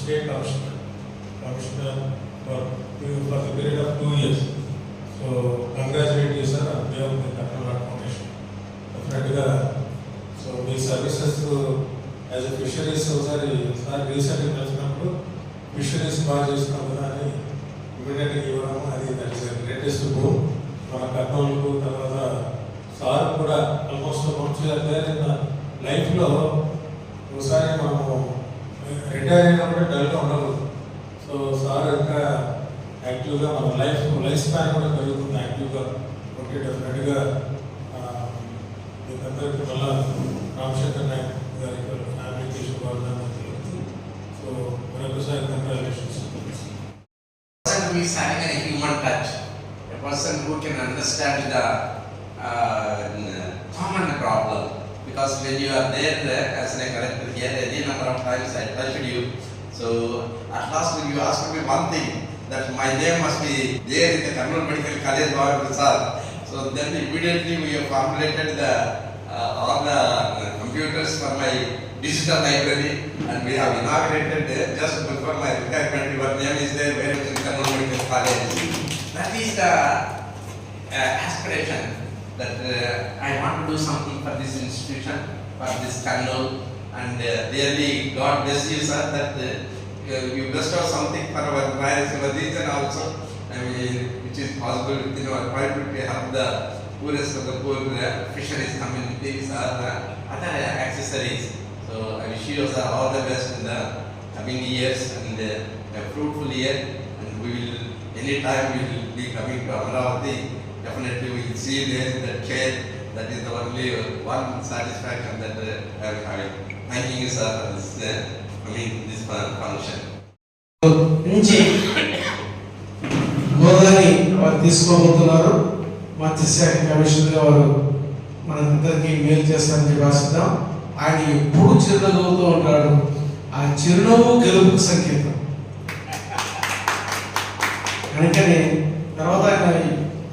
state commissioner for the period of 2 years. So congratulate you, sir, on behalf of the Karnal Art Foundation. Definitely, so me services as a fisheries ఒకసారి sir రీసెంట్గా కలిసినప్పుడు fisheries బాగా చేస్తున్నాం కదా అని ఇమీడియట్గా ఇవ్వడం, అది దట్ ఇస్ గ్రేటెస్ట్ బూమ్ మన కర్నూలుకు. తర్వాత సార్ కూడా ఆల్మోస్ట్ మంచిగా లైఫ్లో ఒకసారి మనము రిటైర్ అయినప్పుడే డల్గా ఉండదు. సో సార్ ఇంకా యాక్టివ్గా మన లైఫ్ స్పాన్ కూడా పెరుగుతుంది యాక్టివ్గా. ఓకే, డెఫినెట్గా మీకందరికీ మళ్ళా రామశేఖర్ నాయక్ గారి ఫ్యామిలీకి శుభాకాంక్షలు తెలుపుతూ, సో మరొకసారి congratulations. Is having a human touch, a person who can understand the common problem, because when you are there as a collector here, any number of times I touched you, so at last you asked me one thing, that my name must be there in the Karnal Medical College or Prasad. So then immediately we have formulated all the computers for my digital library, and we have inaugurated just before my retirement. Your name is there, where is in Karnal Medical College. That is the aspiration, that I want to do something for this institution, for this Karnal, and really God bless you, sir, that you bestow something for our region also. I mean, which is possible within our private to help the poorest of the poor fisheries communities or other accessories. So I wish you, sir, all the best in the coming years, and a fruitful year. And we will, anytime we will be coming to Amaravati, definitely we will see there in that chair. That is the only one satisfaction that I am having. Thanking you, sir, for this this function. నుంచి గోదావరి వారు తీసుకోబోతున్నారు. మత్స్యశాఖ commissioner వారు మనందరికీ మేలు చేస్తారని చెప్పి ఆశిద్దాం. ఆయన ఎప్పుడు చిరునవ్వుతూ ఉంటాడు. ఆ చిరునవ్వు గెలుపుకు సంకేతం. అందుకని తర్వాత ఆయన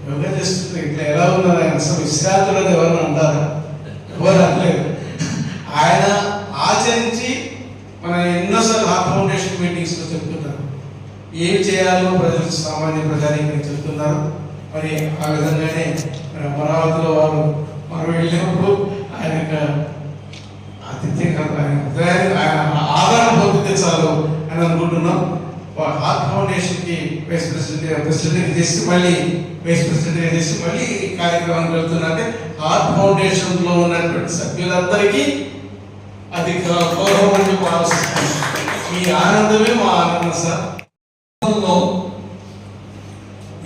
యోగా చేస్తుంటే ఇట్లా ఎలా ఉన్నారు, ఆయన అసలు విశ్రాంతులని ఎవరైనా అంటారా? ఎవరు అనలేదు. ఆయన ఆచరించి మన ఎన్నోసార్లు ఆ ఫౌండేషన్ మీటింగ్స్లో చెప్తున్నారు, ఏం చేయాలో ప్రజలు, సామాన్య ప్రజానికి చెప్తున్నారు. మరి ఆ విధంగానే అమరావతిలో వారు మనం వెళ్ళినప్పుడు ఆయన ఆదరణ పొందితే చాలు అని అనుకుంటున్నాం. హార్ట్ ఫౌండేషన్కి వైస్ ప్రెసిడెంట్ చేసి మళ్ళీ వైస్ ప్రెసిడెంట్ చేసి మళ్ళీ కార్యక్రమానికి వెళ్తున్నట్టే హార్ట్ ఫౌండేషన్లో ఉన్నటువంటి సభ్యులందరికీ అది గౌరవం అని చెప్పి ఆలోచిస్తాను. మీ ఆనందమే మా ఆనందం సార్.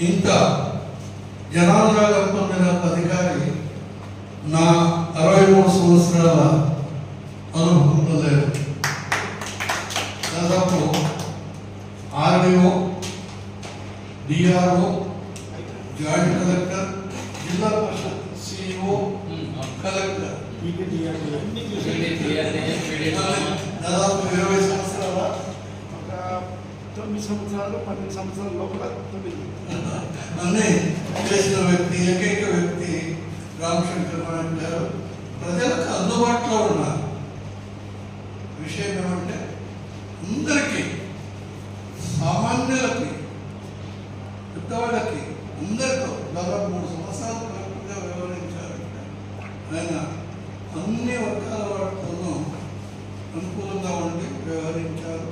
ఇంత జనానురాగంతో నాకు అధికారి నా 63 సంవత్సరాల అనుభవంలో లేదు. దాదాపు ఆర్డీఓ, డిఆర్ఓ, జాయింట్ కలెక్టర్, జిల్లా పరిషత్ సిఇఓ, కలెక్టర్, దాదాపు 20 సంవత్సరాల, 9 సంవత్సరాలు 12 సంవత్సరాల లోపల అన్నీ చేసిన వ్యక్తి, ఏకైక వ్యక్తి రామశంకర్ నాయక్ గారు. ప్రజలకు అందుబాటులో ఉన్నారు. విషయం ఏమంటే అందరికీ, సామాన్యులకి, పెద్దవాళ్ళకి, అందరితో దాదాపు 3 సంవత్సరాలు కరెక్ట్గా వ్యవహరించారంటే ఆయన అన్ని వర్గాల వాటితోనూ అనుకూలంగా ఉండి వ్యవహరించారు.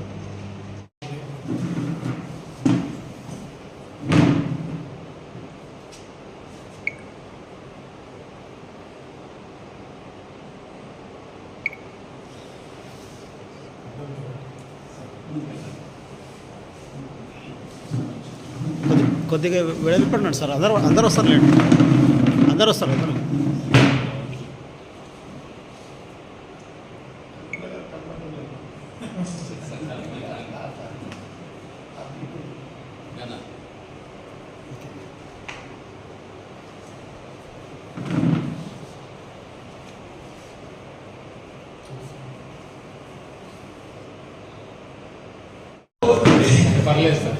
కొద్దిగా వెడల్పడినాడు సార్. అందరూ వస్తారు లేండి, అందరూ వస్తారు. పర్లేదు సార్.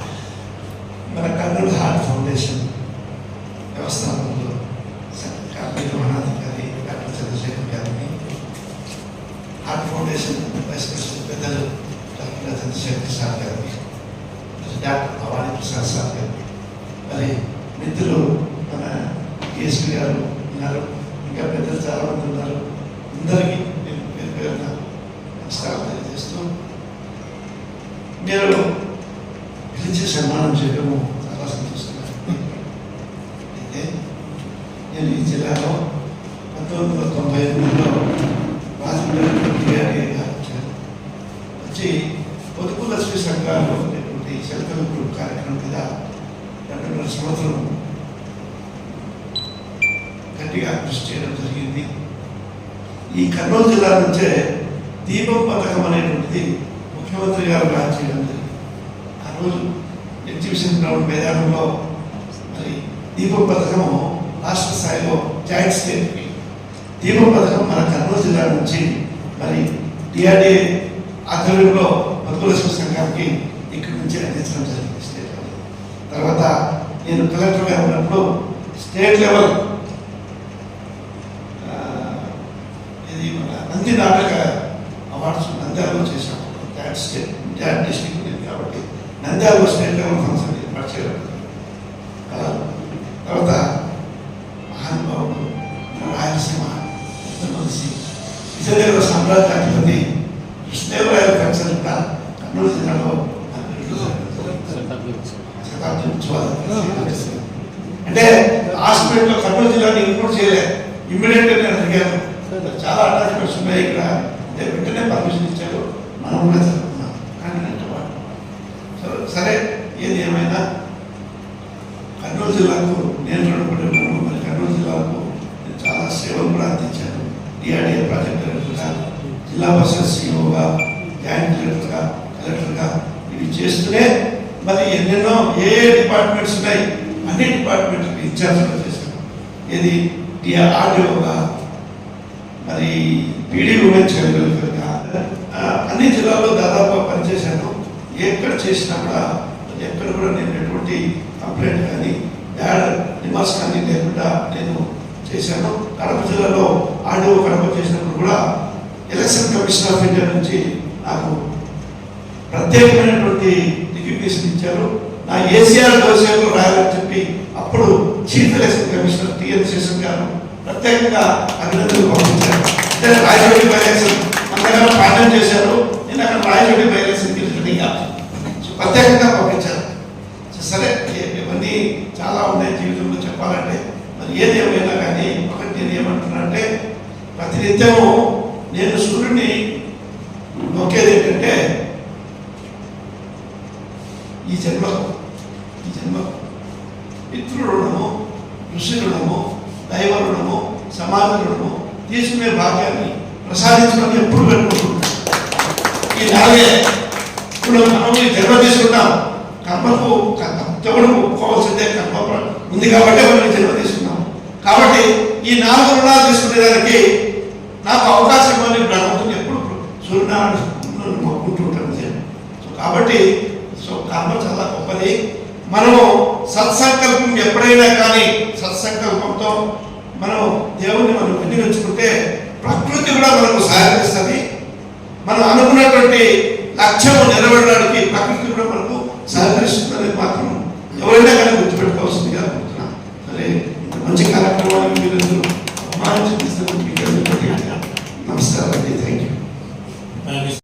మన కర్నూలు హార్ట్ ఫౌండేషన్ వ్యవస్థాపకులు నిర్వహణాధికారి డాక్టర్ చంద్రశేఖర్ గారిని, హార్ట్ ఫౌండేషన్ వైస్ ప్రెసిడెంట్ పెద్దలు doctor Chandrashekar sir doctor Bhavani Prasad sir garu, మరి మిత్రులు మన కేఎస్పీ గారు ఉన్నారు, ఇంకా పెద్దలు చాలామంది ఉన్నారు. అందరికీ నేను పేరు పేరున నమస్కారం తెలియజేస్తూ, మీరు పిలిచి సన్మానం చేయడము చాలా సంతోషంగా. అయితే నేను ఈ జిల్లాలో 1998లో రాజమండ్రిగా వచ్చాను. వచ్చి పొదుపు లక్ష్మీ సంఘాలు అనేటువంటి సెల్ఫ్ హెల్ప్ గ్రూప్ కార్యక్రమం మీద 2.5 సంవత్సరం గట్టిగా కృషి చేయడం జరిగింది. ఈ కర్నూలు జిల్లా నుంచే దీపం పథకం అనేటువంటిది ముఖ్యమంత్రి గారు లాంచ్ చేయడం జరిగింది. ఆ రోజు ఎగ్జిబిషన్ గ్రౌండ్ మైదానంలో మరి దీపం పథకము రాష్ట్ర స్థాయిలో జాయింట్ స్టేట్కి దీపం పథకం మన కర్నూలు జిల్లా నుంచి మరి డిఆర్డీఏ ఆధ్వర్యంలో పొదుపు సంఘానికి ఇక్కడి నుంచి అందించడం జరిగింది స్టేట్ లెవెల్. తర్వాత నేను కలెక్టర్గా ఉన్నప్పుడు స్టేట్ లెవెల్ ఇది మన నంది నాటక అవార్డ్స్ నంద్యాలలో చేశాము. జాయింట్ డిస్ట్రిక్ట్ ఉంది కాబట్టి నంద్యాలలో స్టేట్ లెవెల్ ఫంక్షన్ ఏర్పాటు చేయడం. తర్వాత మహానుభావుడు రాయలసీమ మనిషి విజయదేవ సామ్రాజ్యాధిపతి కృష్ణదేవరాయల కల్చర్ కూడా కర్నూలు జిల్లాలో శతాబ్ది ఉత్సవాలు అంటే హాస్పిటల్లో కర్నూలు జిల్లాని ఇంక్లూడ్ చేయలేదు. ఇమ్మీడియట్గా నేను అడిగాను, చాలా అటాచ్మెంట్స్ ఉన్నాయి ఇక్కడ అంటే వెంటనే పర్మిషన్ ఇచ్చారు, మనం కూడా జరుగుతున్నాం. కానీ సరే ఏది ఏమైనా కర్నూలు జిల్లాకు నేను రుణపడి ఉన్నాను. మరి కర్నూలు జిల్లాకు నేను చాలా సేవలు కూడా అందించాను. డిఆర్డీఏ ప్రాజెక్ట్ డైరెక్టర్గా, జిల్లా పరిషత్ సిఇఓగా, జాయింట్ డైరెక్టర్గా, కలెక్టర్గా ఇవి చేస్తూనే మరి ఎన్నెన్నో ఏ డిపార్ట్మెంట్స్ ఉన్నాయి అన్ని డిపార్ట్మెంట్కి ఇన్ఛార్జ్గా చేశాను. ఏది ఆర్డీఓగా, మరి పీడీ ఉమెన్స్ వెల్ఫేర్గా అన్ని జిల్లాల్లో దాదాపు పనిచేశాను. ఎక్కడ చేసినా కూడా ఎక్కడ కూడా నేను ఎటువంటి కంప్లైంట్ కానీ బ్యాడ్ రిమార్క్స్ కానీ లేకుండా నేను చేశాను. కడప జిల్లాలో ఆర్డీఓ కడప చేసినప్పుడు కూడా ఎలక్షన్ కమిషన్ ఆఫ్ ఇండియా నుంచి నాకు ప్రత్యేకమైనటువంటి రికగ్నిషన్ ఇచ్చారు. నా ఏసీఆర్ డోసేలో రాయాలని చెప్పి అప్పుడు chief election commissioner TN Seshan garu ప్రత్యేకంగా అభినందనలు పంపించారు. అంటే రాయచోటి బై ఎలక్షన్ అంతగా పాఠం చేశారు, నేను అక్కడ రాయచోటి బై ఎలక్షన్ గెలిచినట్టుగా ప్రత్యేకంగా పంపించారు. సరే ఇవన్నీ చాలా ఉన్నాయి జీవితంలో చెప్పాలంటే. మరి ఏది ఏమైనా కానీ ఒకటి నేను ఏమంటున్నానంటే, ప్రతినిత్యము నేను సూర్యుడిని నొక్కేది ఏంటంటే ఈ జన్మకు పితృ రుణము, ఋషి రుణము, దైవ రుణము, సమాజ రుణము తీసుకునే భాగ్యాన్ని ప్రసాదించడం ఎప్పుడు పెట్టుకుంటున్నాం. ఈ నాలుగే ఇప్పుడు మనం ఈ జన్మ తీసుకుంటాం, కర్మకు దేవుడు ఒప్పుకోవాల్సిందే, కర్మ ఉంది కాబట్టి మనం జన్మ తీసుకున్నాం. కాబట్టి ఈ 4 రుణాలు తీసుకునేదానికి నాకు అవకాశం అని బ్రహ్మతుని ఎప్పుడు సూర్యనారాయణ మొక్కుంటూ ఉంటాను. కాబట్టి కర్మ చాలా గొప్పది. మనము సత్సంకల్పం ఎప్పుడైనా కానీ సత్సంకల్పంతో మనం దేవుణ్ణి మనం వినియోగించుకుంటే ప్రకృతి కూడా మనకు సహకరిస్తుంది. మనం అనుకున్నటువంటి లక్ష్యము నెరవేరడానికి ప్రకృతి కూడా మనకు సహకరిస్తుందని మాత్రం ఎవరైనా కానీ గుర్తుపెట్టుకోవాల్సిందిగా అనుకుంటున్నాను. సరే, మంచి కార్యక్రమానికి మీరందరూ అభిమానించి నమస్కారం అండి. Thank you.